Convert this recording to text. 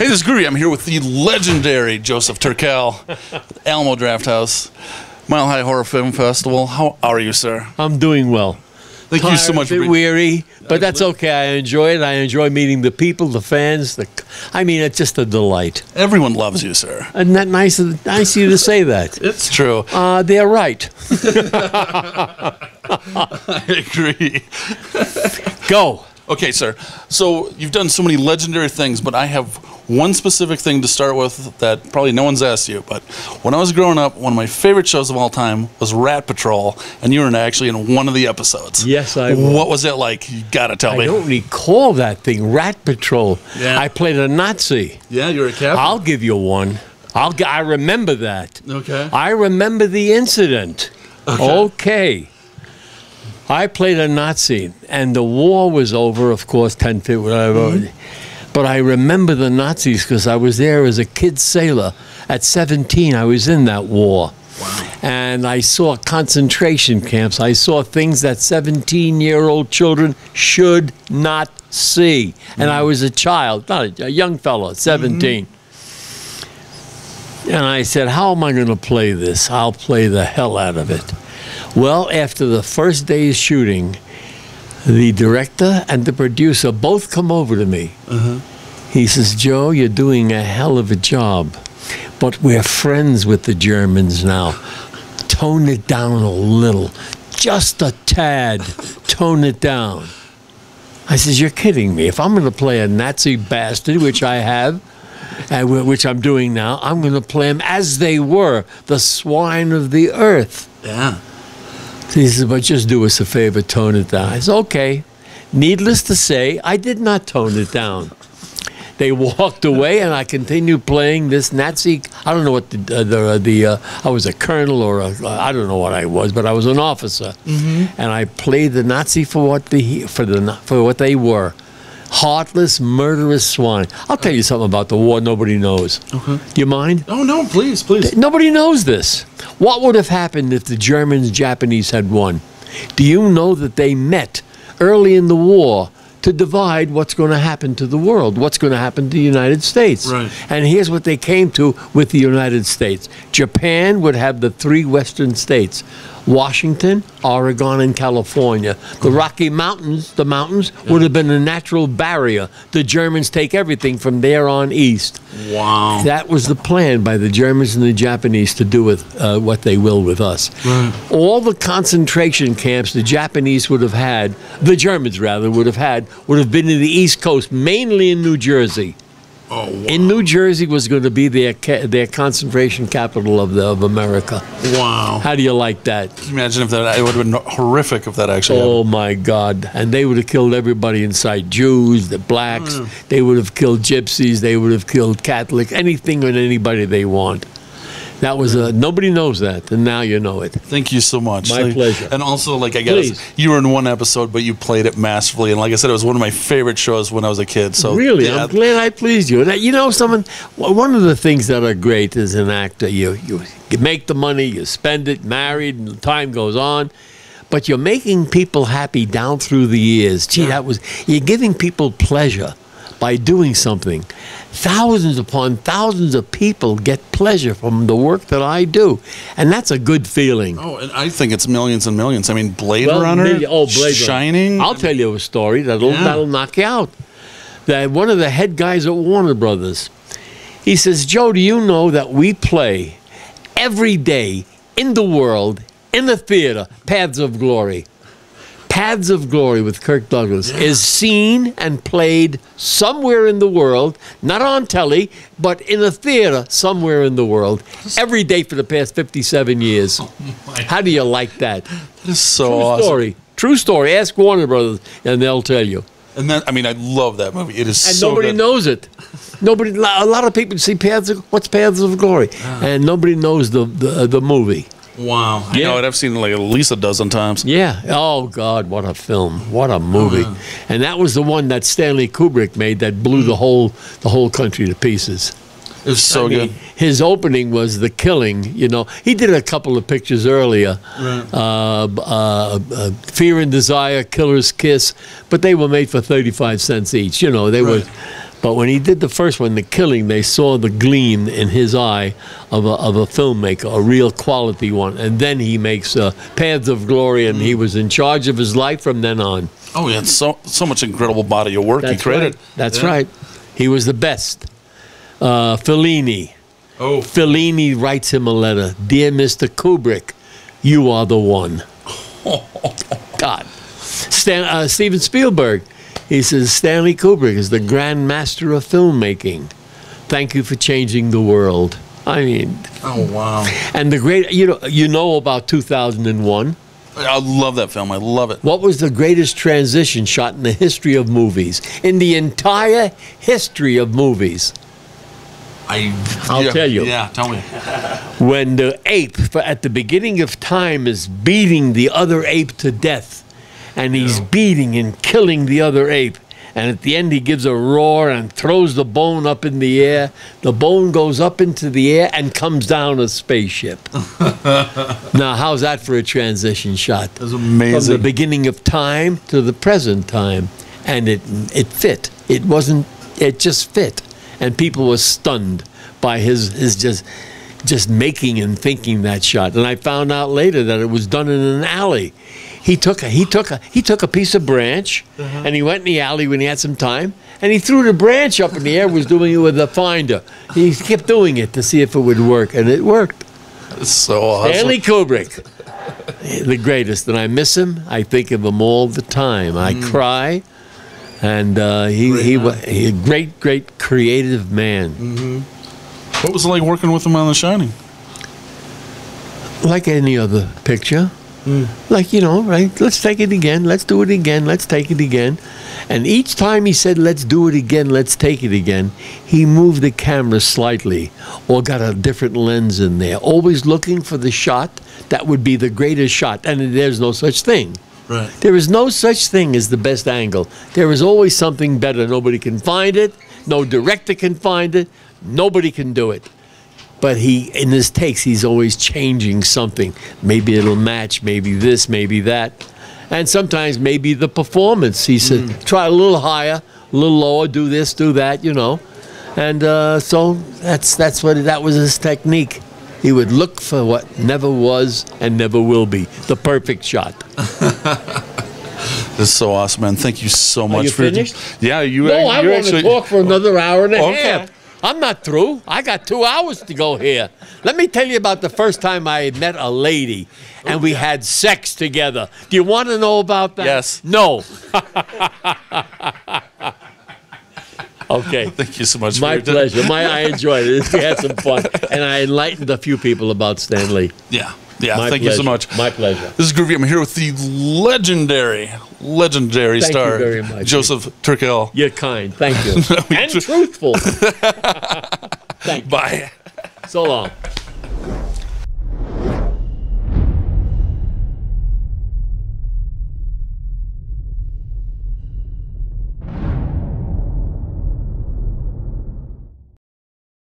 Hey, this is Groovey. I'm here with the legendary Joseph Turkel, Alamo Drafthouse, Mile High Horror Film Festival. How are you, sir? I'm doing well. Thank you so much. A bit weary, but that's okay. I enjoy it. I enjoy meeting the people, the fans. I mean, it's just a delight. Everyone loves you, sir. Isn't that nice of you to say that? It's true. They're right. I agree. Go. Okay, sir. So you've done so many legendary things, but I have one specific thing to start with that probably no one's asked you. But when I was growing up, one of my favorite shows of all time was Rat Patrol, and you were actually in one of the episodes. Yes, I was. What was it like? You gotta tell me. I don't recall that thing, Rat Patrol. Yeah. I played a Nazi. Yeah, you're a captain. I'll give you one. I remember that. Okay. I remember the incident. Okay. I played a Nazi, and the war was over, of course, 10 feet, whatever. But I remember the Nazis because I was there as a kid sailor. At 17, I was in that war. Wow. And I saw concentration camps. I saw things that 17-year-old children should not see. And I was a child, not a young fellow, 17. And I said, how am I going to play this? I'll play the hell out of it. Well, after the first day's shooting, the director and the producer both come over to me. He says, Joe, you're doing a hell of a job, but we're friends with the Germans now. Tone it down a little, just a tad, tone it down. I says, you're kidding me. If I'm going to play a Nazi bastard, which I have, which I'm doing now, I'm going to play them as they were, the swine of the earth. Yeah. He says, but just do us a favor, tone it down. I said, okay. Needless to say, I did not tone it down. They walked away, and I continued playing this Nazi. I don't know what I was a colonel or I don't know what I was, but I was an officer, and I played the Nazi for what they were. Heartless, murderous swine. I'll tell you something about the war nobody knows. Do you mind? Oh, no, please, please. Nobody knows this. What would have happened if the Germans, Japanese had won? Do you know that they met early in the war to divide what's going to happen to the world, what's going to happen to the United States? Right. And here's what they came to with the United States. Japan would have the 3 western states: Washington, Oregon, and California. The Rocky Mountains, would have been a natural barrier. The Germans take everything from there on east. Wow. That was the plan by the Germans and the Japanese to do with what they will with us. Right. All the concentration camps the Japanese would have had, the Germans rather, would have been in the East Coast, mainly in New Jersey. Oh, wow. In New Jersey was going to be their concentration capital of America. Wow. How do you like that? Imagine if that, it would have been horrific if that actually happened. Oh my God. And they would have killed everybody inside. Jews, the blacks, they would have killed gypsies, they would have killed Catholics, anything and anybody they want. That was nobody knows that, and now you know it. Thank you so much. My pleasure. And also, like, I guess you were in one episode, but you played it masterfully. And like I said, it was one of my favorite shows when I was a kid. So really, yeah. I'm glad I pleased you. You know, one of the things that are great as an actor, you make the money, you spend it, married, and time goes on. But you're making people happy down through the years. Gee, you're giving people pleasure by doing something. Thousands upon thousands of people get pleasure from the work that I do, and that's a good feeling. Oh, and I think it's millions and millions. I mean, Blade Runner, Shining. I'll tell you a story that'll knock you out. That one of the head guys at Warner Brothers, he says, Joe, do you know that we play every day in the world, in the theater, Paths of Glory? Paths of Glory with Kirk Douglas is seen and played somewhere in the world, not on telly, but in a theater somewhere in the world, every day for the past 57 years. Oh, how do you like that? That is so awesome. Story. True story. Ask Warner Brothers, and they'll tell you. And that, I mean, I love that movie. It is and so nobody good. knows it. Nobody. A lot of people see what's Paths of Glory, and nobody knows the movie. Wow. I know it. I've seen it like at least a dozen times. Yeah. Oh, God, what a film. What a movie. And that was the one that Stanley Kubrick made that blew the whole country to pieces. It was so good. His opening was The Killing, you know. He did a couple of pictures earlier. Fear and Desire, Killer's Kiss, but they were made for 35 cents each. You know, they were... But when he did the first one, The Killing, they saw the gleam in his eye of a filmmaker, a real quality one. And then he makes Paths of Glory, and he was in charge of his life from then on. Oh, he had so much incredible body of work he created. Right. That's right. He was the best. Fellini. Oh. Fellini writes him a letter. Dear Mr. Kubrick, you are the one. God. Steven Spielberg. He says, Stanley Kubrick is the grand master of filmmaking. Thank you for changing the world. I mean. Oh, wow. And the great, you know about 2001. I love that film. I love it. What was the greatest transition shot in the history of movies? In the entire history of movies. I'll tell you. Yeah, tell me. When the ape, at the beginning of time, is beating the other ape to death. And he's beating and killing the other ape. And at the end, he gives a roar and throws the bone up in the air. The bone goes up into the air and comes down a spaceship. Now, how's that for a transition shot? That's amazing. From the beginning of time to the present time. And it fit. It just fit. And people were stunned by his just making and thinking that shot. And I found out later that it was done in an alley. He took a piece of branch, and he went in the alley when he had some time, and he threw the branch up in the air. Was doing it with a finder. He kept doing it to see if it would work, and it worked. That's so awesome. Stanley Kubrick, the greatest, and I miss him. I think of him all the time. I cry, and he was a great creative man. What was it like working with him on The Shining? Like any other picture. Like, right? Let's take it again. Let's do it again. Let's take it again. And each time he said, let's do it again, let's take it again, he moved the camera slightly or got a different lens in there, always looking for the shot that would be the greatest shot. And there's no such thing. Right. There is no such thing as the best angle. There is always something better. Nobody can find it. No director can find it. Nobody can do it. But in his takes, he's always changing something. Maybe it'll match, maybe this, maybe that. And sometimes maybe the performance. He said, try a little higher, a little lower, do this, do that, And so that was his technique. He would look for what never was and never will be, the perfect shot. This is so awesome, man. Thank you so much. Are you finished? Yeah, you. No, I want actually to talk for another hour and a half. I'm not through. I got 2 hours to go here. Let me tell you about the first time I met a lady and we had sex together. Do you want to know about that? Yes. No. Okay. Thank you so much. My pleasure. I enjoyed it. We had some fun. And I enlightened a few people about Stanley. Yeah. Yeah, Thank you so much. My pleasure. This is Groovy. I'm here with the legendary Thank star, you very much. Joseph Turkel. You're kind. Thank you. And truthful. Thank you. Bye. So long.